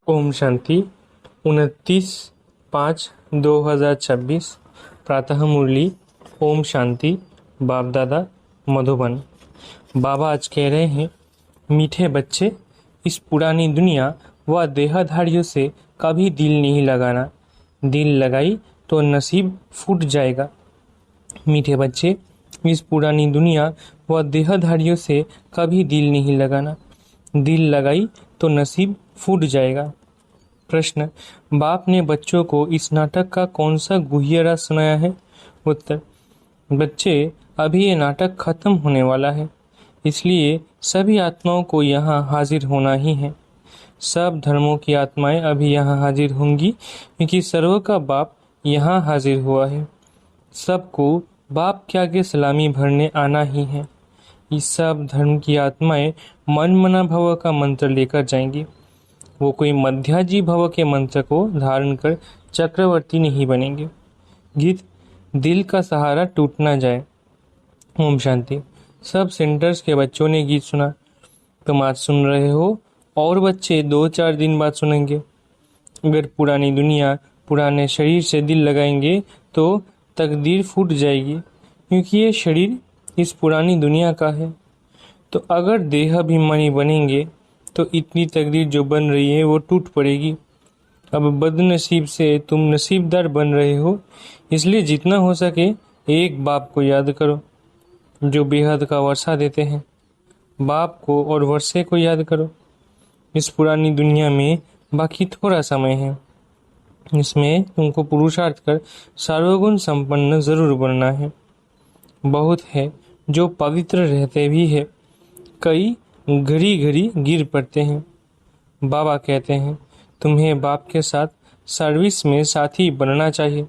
ओम शांति 29/5/2026 प्रातः मुरली। ओम शांति। बाप दादा मधुबन। बाबा आज कह रहे हैं, मीठे बच्चे, इस पुरानी दुनिया व देहधारियों से कभी दिल नहीं लगाना। दिल लगाई तो नसीब फूट जाएगा। मीठे बच्चे, इस पुरानी दुनिया व देहधारियों से कभी दिल नहीं लगाना। दिल लगाई तो नसीब फूट जाएगा। प्रश्न, बाप ने बच्चों को इस नाटक का कौन सा गुह्य राज सुनाया है? उत्तर, बच्चे, अभी ये नाटक खत्म होने वाला है, इसलिए सभी आत्माओं को यहाँ हाजिर होना ही है। सब धर्मों की आत्माएं अभी यहाँ हाजिर होंगी, क्योंकि सर्व का बाप यहाँ हाजिर हुआ है। सबको बाप के आगे सलामी भरने आना ही है। इस सब धर्म की आत्माएं मन मना भव का मंत्र लेकर जाएंगी। वो कोई मध्याजी भव के मंत्र को धारण कर चक्रवर्ती नहीं बनेंगे। गीत, दिल का सहारा टूट ना जाए। ओम शांति। सब सेंटर्स के बच्चों ने गीत सुना। तुम आज सुन रहे हो और बच्चे 2-4 दिन बाद सुनेंगे। अगर पुरानी दुनिया पुराने शरीर से दिल लगाएंगे तो तकदीर फूट जाएगी, क्योंकि ये शरीर इस पुरानी दुनिया का है। तो अगर देह अभिमानी बनेंगे तो इतनी तकदीर जो बन रही है वो टूट पड़ेगी। अब बदनसीब से तुम नसीबदार बन रहे हो, इसलिए जितना हो सके एक बाप को याद करो जो बेहद का वर्षा देते हैं। बाप को और वर्षे को याद करो। इस पुरानी दुनिया में बाकी थोड़ा समय है, इसमें तुमको पुरुषार्थ कर सर्वगुण संपन्न जरूर बनना है। बहुत है जो पवित्र रहते भी है, कई घड़ी घड़ी गिर पड़ते हैं। बाबा कहते हैं, तुम्हें बाप के साथ सर्विस में साथी बनना चाहिए।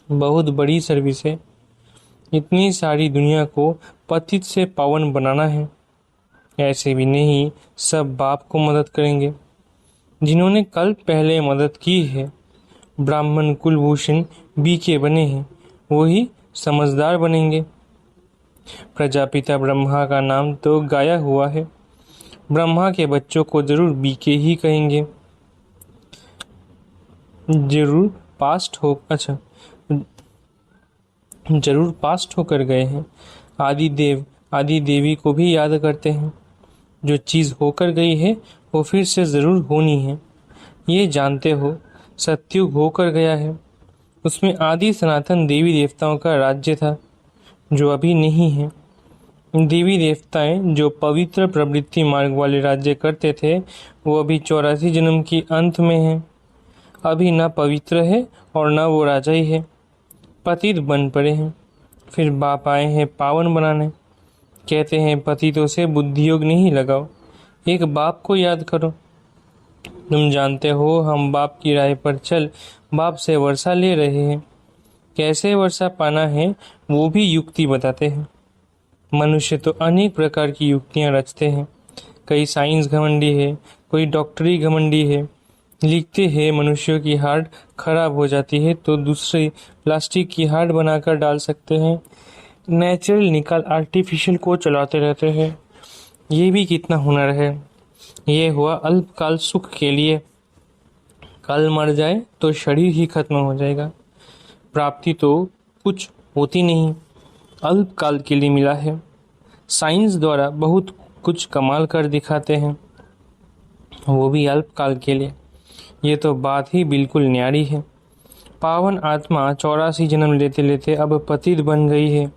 बहुत बड़ी सर्विस है, इतनी सारी दुनिया को पतित से पावन बनाना है। ऐसे भी नहीं सब बाप को मदद करेंगे। जिन्होंने कल पहले मदद की है, ब्राह्मण कुलभूषण बीके बने हैं, वही समझदार बनेंगे। प्रजापिता ब्रह्मा का नाम तो गाया हुआ है, ब्रह्मा के बच्चों को जरूर बीके ही कहेंगे। जरूर पास्ट होकर गए हैं। आदि देव आदि देवी को भी याद करते हैं। जो चीज़ होकर गई है वो फिर से ज़रूर होनी है, ये जानते हो। सत्युग होकर गया है, उसमें आदि सनातन देवी देवताओं का राज्य था जो अभी नहीं है। देवी देवताएं जो पवित्र प्रवृत्ति मार्ग वाले राज्य करते थे वो अभी 84 जन्म की अंत में है। अभी ना पवित्र है और ना वो राजा ही है, पतित बन पड़े हैं। फिर बाप आए हैं पावन बनाने। कहते हैं पतितों से बुद्धि योग नहीं लगाओ, एक बाप को याद करो। तुम जानते हो हम बाप की राह पर चल बाप से वर्षा ले रहे हैं। कैसे वर्षा पाना है वो भी युक्ति बताते हैं। मनुष्य तो अनेक प्रकार की युक्तियां रचते हैं। कई साइंस घमंडी है, कोई डॉक्टरी घमंडी है। लिखते हैं मनुष्यों की हार्ट खराब हो जाती है तो दूसरी प्लास्टिक की हार्ट बनाकर डाल सकते हैं। नेचुरल निकाल आर्टिफिशियल को चलाते रहते हैं। ये भी कितना हुनर है। ये हुआ अल्पकाल सुख के लिए, कल मर जाए तो शरीर ही खत्म हो जाएगा। प्राप्ति तो कुछ होती नहीं, अल्पकाल के लिए मिला है। साइंस द्वारा बहुत कुछ कमाल कर दिखाते हैं, वो भी अल्पकाल के लिए। ये तो बात ही बिल्कुल न्यारी है। पावन आत्मा 84 जन्म लेते लेते अब पतित बन गई है।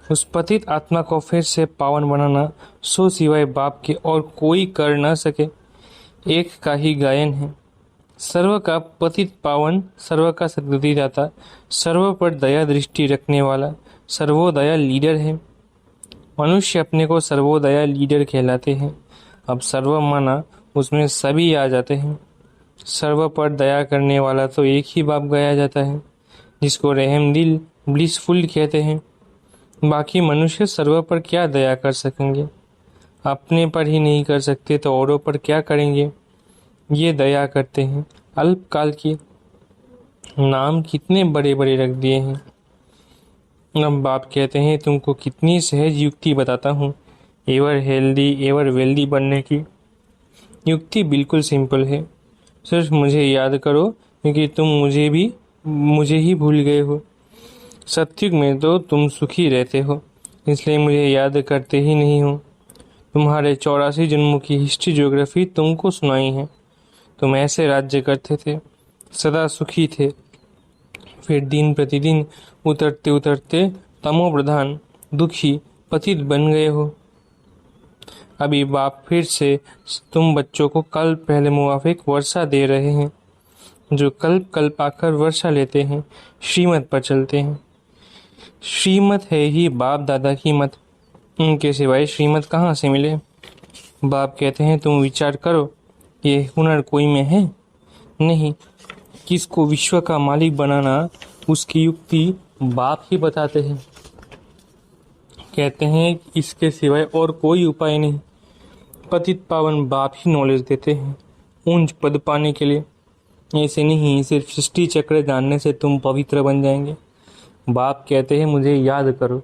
उस पतित आत्मा को फिर से पावन बनाना सो सिवाय बाप के और कोई कर न सके। एक का ही गायन है, सर्व का पतित पावन, सर्व का सद्गति दाता, सर्व पर दया दृष्टि रखने वाला सर्वोदया लीडर है। मनुष्य अपने को सर्वोदया लीडर कहलाते हैं। अब सर्व माना उसमें सभी आ जाते हैं। सर्व पर दया करने वाला तो एक ही बाप गाया जाता है, जिसको रहमदिल ब्लिसफुल कहते हैं। बाकी मनुष्य सर्व पर क्या दया कर सकेंगे? अपने पर ही नहीं कर सकते तो औरों पर क्या करेंगे? ये दया करते हैं अल्पकाल की। नाम कितने बड़े बड़े रख दिए हैं। अब बाप कहते हैं तुमको कितनी सहज युक्ति बताता हूँ एवर हेल्दी एवर वेल्दी बनने की। युक्ति बिल्कुल सिंपल है, सिर्फ मुझे याद करो, क्योंकि तुम मुझे ही भूल गए हो। सत्युग में तो तुम सुखी रहते हो, इसलिए मुझे याद करते ही नहीं हो। तुम्हारे 84 जन्मों की हिस्ट्री ज्योग्राफी तुमको सुनाई है। तुम ऐसे राज्य करते थे, सदा सुखी थे, फिर दिन प्रतिदिन उतरते उतरते तमो प्रधान दुखी पतित बन गए हो। अभी बाप फिर से तुम बच्चों को कल पहले मुआफिक वर्षा दे रहे हैं। जो कल्प कल्प आकर वर्षा लेते हैं, श्रीमत पर चलते हैं। श्रीमत है ही बाप दादा की मत, उनके सिवाय श्रीमत कहाँ से मिले? बाप कहते हैं तुम विचार करो, ये हुनर कोई में है नहीं। किसको विश्व का मालिक बनाना उसकी युक्ति बाप ही बताते हैं। कहते हैं इसके सिवाय और कोई उपाय नहीं। पतित पावन बाप ही नॉलेज देते हैं ऊंच पद पाने के लिए। ऐसे नहीं सिर्फ सृष्टि चक्र जानने से तुम पवित्र बन जाएंगे। बाप कहते हैं मुझे याद करो,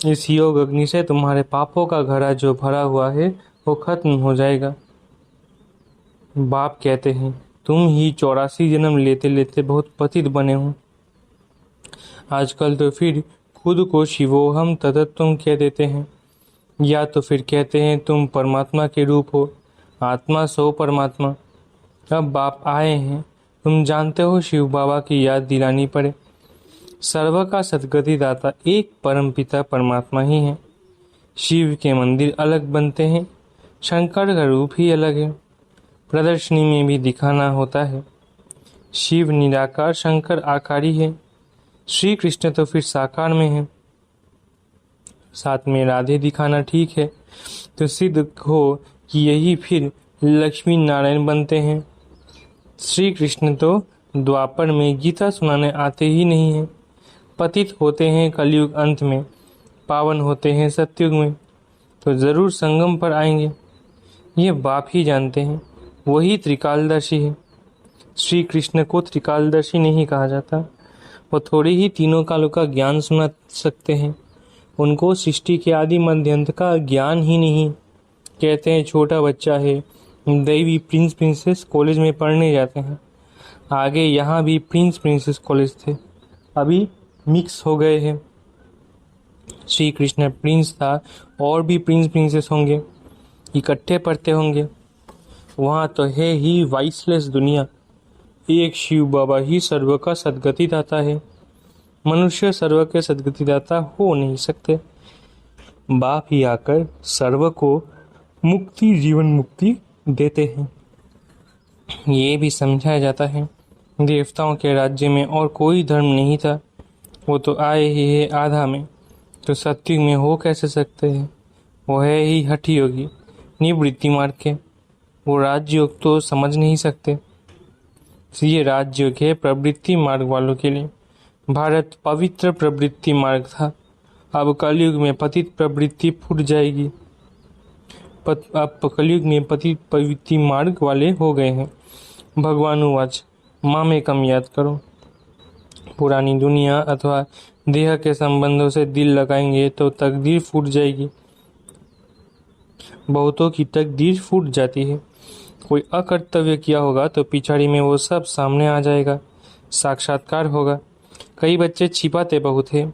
इस योग अग्नि से तुम्हारे पापों का घड़ा जो भरा हुआ है वो खत्म हो जाएगा। बाप कहते हैं तुम ही 84 जन्म लेते लेते बहुत पतित बने हो। आजकल तो फिर खुद को शिवोहम ततत्वम कह देते हैं, या तो फिर कहते हैं तुम परमात्मा के रूप हो, आत्मा सो परमात्मा। अब बाप आए हैं, तुम जानते हो शिव बाबा की याद दिलानी पड़े। सर्व का सद्गति दाता एक परम पिता परमात्मा ही है। शिव के मंदिर अलग बनते हैं, शंकर का रूप ही अलग है, प्रदर्शनी में भी दिखाना होता है। शिव निराकार, शंकर आकारी है, श्री कृष्ण तो फिर साकार में है। साथ में राधे दिखाना ठीक है तो सिद्ध हो कि यही फिर लक्ष्मी नारायण बनते हैं। श्री कृष्ण तो द्वापर में गीता सुनाने आते ही नहीं हैं। पतित होते हैं कलयुग अंत में, पावन होते हैं सतयुग में, तो जरूर संगम पर आएंगे। ये बाप ही जानते हैं, वही त्रिकालदर्शी है। श्री कृष्ण को त्रिकालदर्शी नहीं कहा जाता, वो थोड़े ही तीनों कालों का ज्ञान सुना सकते हैं। उनको सृष्टि के आदि मध्य अंत का ज्ञान ही नहीं। कहते हैं छोटा बच्चा है, दैवी प्रिंस प्रिंसेस कॉलेज में पढ़ने जाते हैं। आगे यहाँ भी प्रिंस प्रिंसेस कॉलेज थे, अभी मिक्स हो गए हैं। श्री कृष्ण प्रिंस था, और भी प्रिंस प्रिंसेस होंगे, इकट्ठे पढ़ते होंगे। वहाँ तो है ही वाइसलेस दुनिया। एक शिव बाबा ही सर्व का सदगति दाता है। मनुष्य सर्व के सदगति दाता हो नहीं सकते। बाप ही आकर सर्व को मुक्ति, जीवन मुक्ति देते हैं। ये भी समझाया जाता है, देवताओं के राज्य में और कोई धर्म नहीं था, वो तो आए ही है आधा में, तो सत्युग में हो कैसे सकते हैं। वो है ही हठी योगी, निवृत्ति मार्ग के, वो राजयोग तो समझ नहीं सकते। ये राजयोग है प्रवृत्ति मार्ग वालों के लिए। भारत पवित्र प्रवृत्ति मार्ग था, अब कलयुग में पतित प्रवृत्ति फूट जाएगी। अब कलयुग में पतित प्रवृत्ति मार्ग वाले हो गए हैं। भगवानुवाच मामे कम याद करो। पुरानी दुनिया अथवा देह के संबंधों से दिल लगाएंगे तो तकदीर फूट जाएगी। बहुतों की तकदीर फूट जाती है। कोई अकर्तव्य किया होगा तो पिछाड़ी में वो सब सामने आ जाएगा, साक्षात्कार होगा। कई बच्चे छिपाते बहुत है।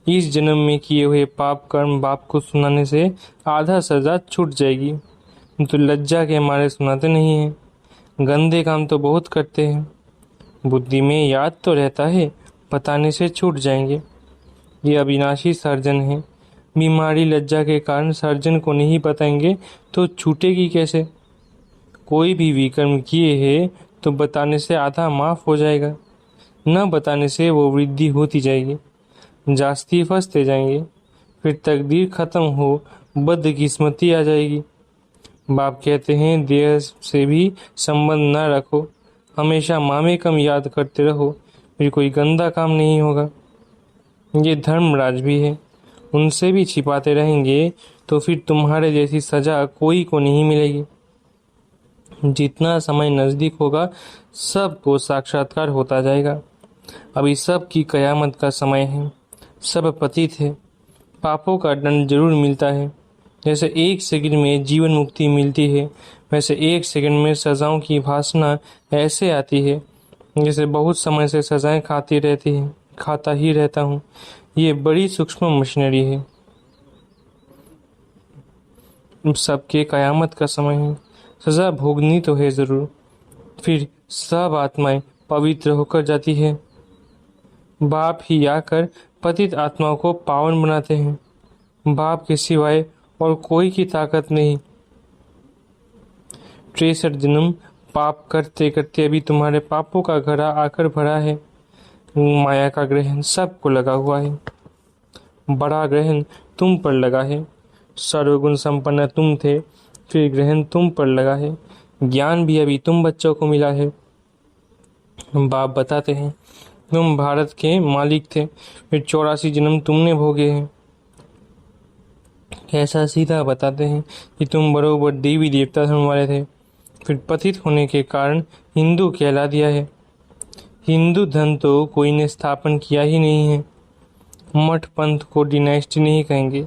इस जन्म में किए हुए पाप कर्म बाप को सुनाने से आधा सजा छूट जाएगी, तो लज्जा के मारे सुनाते नहीं हैं। गंदे काम तो बहुत करते हैं। बुद्धि में याद तो रहता है, बताने से छूट जाएंगे। ये अविनाशी सर्जन है। बीमारी लज्जा के कारण सर्जन को नहीं बताएंगे तो छूटेगी कैसे। कोई भी विकर्म किए हैं तो बताने से आधा माफ हो जाएगा, न बताने से वो वृद्धि होती जाएगी, जास्ती फंसते जाएंगे, फिर तकदीर खत्म हो बदकिस्मती आ जाएगी। बाप कहते हैं देह से भी संबंध न रखो, हमेशा मामे कम याद करते रहो, फिर कोई गंदा काम नहीं होगा। ये धर्मराज भी है, उनसे भी छिपाते रहेंगे तो फिर तुम्हारे जैसी सजा कोई को नहीं मिलेगी। जितना समय नजदीक होगा सबको साक्षात्कार होता जाएगा। अभी सब की कयामत का समय है, सब पतित है, पापों का दंड जरूर मिलता है। जैसे एक सेकंड में जीवन मुक्ति मिलती है, वैसे एक सेकंड में सजाओं की भासना ऐसे आती है जैसे बहुत समय से सजाएं खाता ही रहता हूँ। ये बड़ी सूक्ष्म मशीनरी है। सबके कयामत का समय है, सजा भोगनी तो है जरूर। फिर सब आत्माएं पवित्र होकर जाती है। बाप ही आकर पतित आत्माओं को पावन बनाते हैं। बाप के सिवाय और कोई की ताकत नहीं। 63 जन्म पाप करते करते अभी तुम्हारे पापों का घड़ा आकर भरा है। माया का ग्रहण सबको लगा हुआ है। बड़ा ग्रहण तुम पर लगा है। सर्वगुण संपन्न तुम थे, फिर ग्रहण तुम पर लगा है। ज्ञान भी अभी तुम बच्चों को मिला है। बाप बताते हैं तुम भारत के मालिक थे, फिर 84 जन्म तुमने भोगे हैं। ऐसा सीधा बताते हैं कि तुम बरोबर देवी देवता धर्म वाले थे, फिर पतित होने के कारण हिंदू कहला दिया है। हिंदू धर्म तो कोई ने स्थापन किया ही नहीं है। मठ पंथ को डिनाइस्टी नहीं कहेंगे,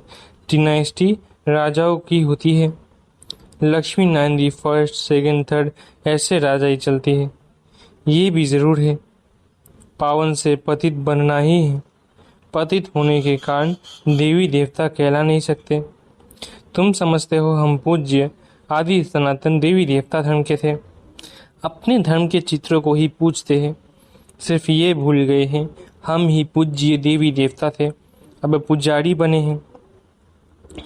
डिनाइस्टी राजाओं की होती है। Lakshmi Narayan the first, second, third ऐसे राजा ही चलती है। ये भी जरूर है, पावन से पतित बनना ही है। पतित होने के कारण देवी देवता कहला नहीं सकते। तुम समझते हो हम पूज्य आदि सनातन देवी देवता धर्म के थे, अपने धर्म के चित्रों को ही पूजते हैं। सिर्फ ये भूल गए हैं हम ही पूज्य देवी देवता थे, अब पुजारी बने हैं।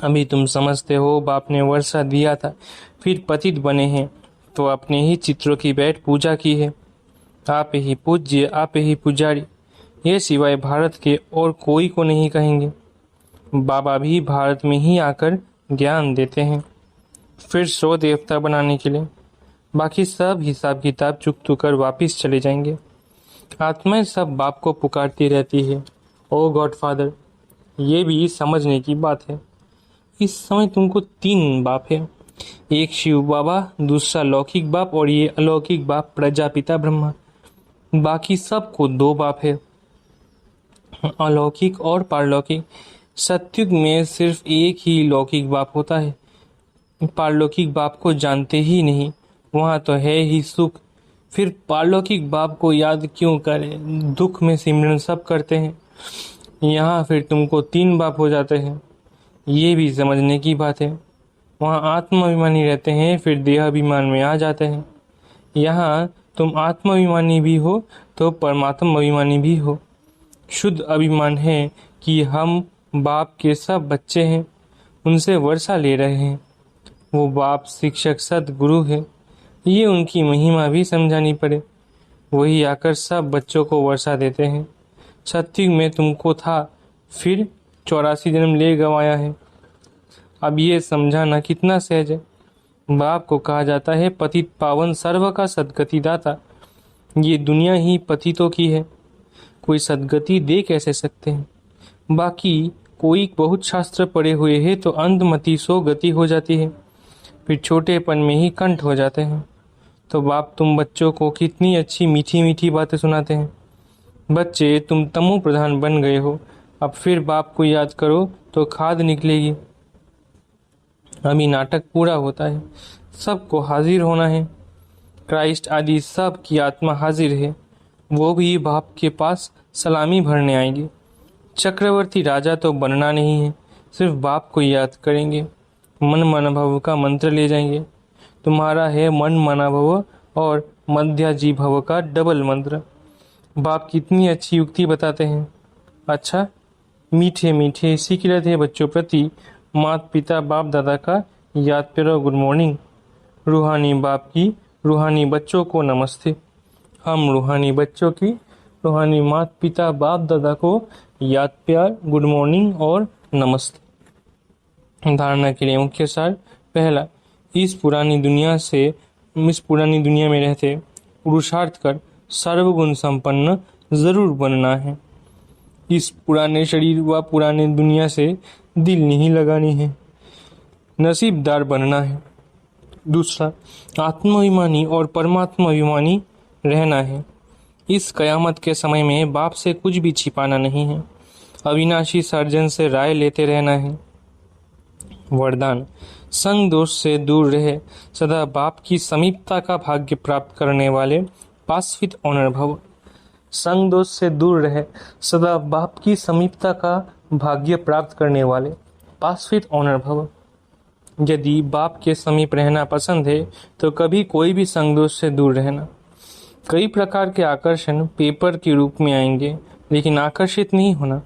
अभी तुम समझते हो बाप ने वर्षा दिया था, फिर पतित बने हैं तो अपने ही चित्रों की बैठ पूजा की है। आप ही पूज्य, आप ही पुजारी, ये सिवाय भारत के और कोई को नहीं कहेंगे। बाबा भी भारत में ही आकर ज्ञान देते हैं, फिर 100 देवता बनाने के लिए। बाकी सब हिसाब किताब चुकतू कर वापिस चले जाएंगे। आत्माएं सब बाप को पुकारती रहती है, ओ गॉड फादर। ये भी समझने की बात है। इस समय तुमको 3 बाप है, एक शिव बाबा, दूसरा लौकिक बाप और ये अलौकिक बाप प्रजापिता ब्रह्मा। बाकी सबको 2 बाप है, अलौकिक और पारलौकिक। सत्युग में सिर्फ एक ही लौकिक बाप होता है, पारलौकिक बाप को जानते ही नहीं, वहाँ तो है ही सुख। फिर पारलौकिक बाप को याद क्यों करें, दुख में सिमरन सब करते हैं। यहाँ फिर तुमको 3 बाप हो जाते हैं, ये भी समझने की बात है। वहाँ आत्माभिमानी रहते हैं, फिर देहाभिमान में आ जाते हैं। यहाँ तुम आत्माभिमानी भी हो तो परमात्मा अभिमानी भी हो। शुद्ध अभिमान है कि हम बाप के सब बच्चे हैं, उनसे वर्षा ले रहे हैं। वो बाप शिक्षक सदगुरु है, ये उनकी महिमा भी समझानी पड़े। वही आकर सब बच्चों को वर्षा देते हैं। सत्युग में तुमको था, फिर 84 जन्म ले गंवाया है। अब ये समझाना कितना सहज है। बाप को कहा जाता है पतित पावन सर्व का सदगति दाता। ये दुनिया ही पतितों की है, कोई सदगति दे कैसे सकते हैं। बाकी कोई बहुत शास्त्र पढ़े हुए है तो अंधमति सो गति हो जाती है, फिर छोटेपन में ही कंठ हो जाते हैं। तो बाप तुम बच्चों को कितनी अच्छी मीठी मीठी बातें सुनाते हैं। बच्चे तुम तमो प्रधान बन गए हो, अब फिर बाप को याद करो तो खाद निकलेगी। अभी नाटक पूरा होता है, सबको हाजिर होना है। क्राइस्ट आदि सब की आत्मा हाजिर है, वो भी बाप के पास सलामी भरने आएंगे। चक्रवर्ती राजा तो बनना नहीं है, सिर्फ बाप को याद करेंगे। मन मना भव का मंत्र ले जाएंगे। तुम्हारा है मन मना भव और मध्याजी भव का डबल मंत्र। बाप कितनी अच्छी युक्ति बताते हैं। अच्छा, मीठे मीठे सीख रहे थे बच्चों प्रति माता पिता बाप दादा का याद करो। Good morning. रूहानी बाप की रूहानी बच्चों को नमस्ते। हम रूहानी बच्चों की रूहानी माता पिता बाप दादा को याद प्यार, गुड मॉर्निंग और नमस्ते। धारणा के लिए मुख्य सार। पहला, इस पुरानी दुनिया में रहते पुरुषार्थ कर सर्वगुण संपन्न जरूर बनना है। इस पुराने शरीर व पुराने दुनिया से दिल नहीं लगानी है, नसीबदार बनना है। दूसरा, आत्माभिमानी और परमात्मा अभिमानी रहना है। इस कयामत के समय में बाप से कुछ भी छिपाना नहीं है, अविनाशी सर्जन से राय लेते रहना है। वरदान, संग दोष से दूर रहे, सदा बाप की समीपता का भाग्य प्राप्त करने वाले पास विद ऑनर भव। संग दोष से दूर रहे, सदा बाप की समीपता का भाग्य प्राप्त करने वाले पास विद ऑनर भव। यदि बाप के समीप रहना पसंद है तो कभी कोई भी संग दोष से दूर रहना। कई प्रकार के आकर्षण पेपर के रूप में आएंगे, लेकिन आकर्षित नहीं होना।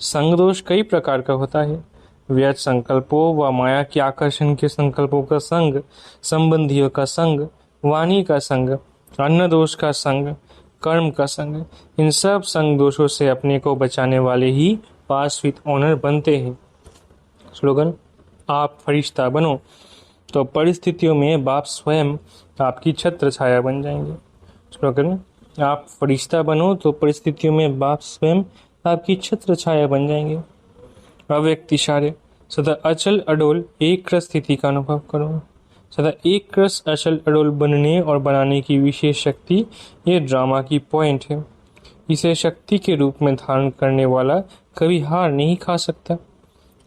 संग दोष कई प्रकार का होता है, व्यर्थ संकल्पों व माया के आकर्षण के संकल्पों का संग, संबंधियों का संग, वाणी का संग, अन्न दोष का संग, कर्म का संग। इन सब संग दोषों से अपने को बचाने वाले ही पास विद ऑनर बनते हैं। स्लोगन, आप फरिश्ता बनो तो परिस्थितियों में बाप स्वयं आपकी छत्र छाया बन जाएंगे। स्लोगन, आप फरिश्ता बनो तो परिस्थितियों में बाप स्वयं आपकी छत्र छाया बन जाएंगे। अव्यक्त इशारे, सदा अचल अडोल एक रस स्थिति का अनुभव करो। सदा एक रस अचल अडोल बनने और बनाने की विशेष शक्ति ये ड्रामा की पॉइंट है। इसे शक्ति के रूप में धारण करने वाला कभी हार नहीं खा सकता।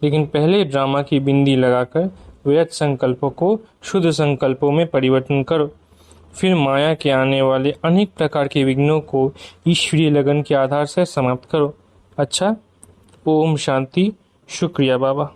लेकिन पहले ड्रामा की बिंदी लगाकर व्यर्थ संकल्पों को शुद्ध संकल्पों में परिवर्तन करो, फिर माया के आने वाले अनेक प्रकार के विघ्नों को ईश्वरीय लगन के आधार से समाप्त करो। अच्छा, ओम शांति। शुक्रिया बाबा।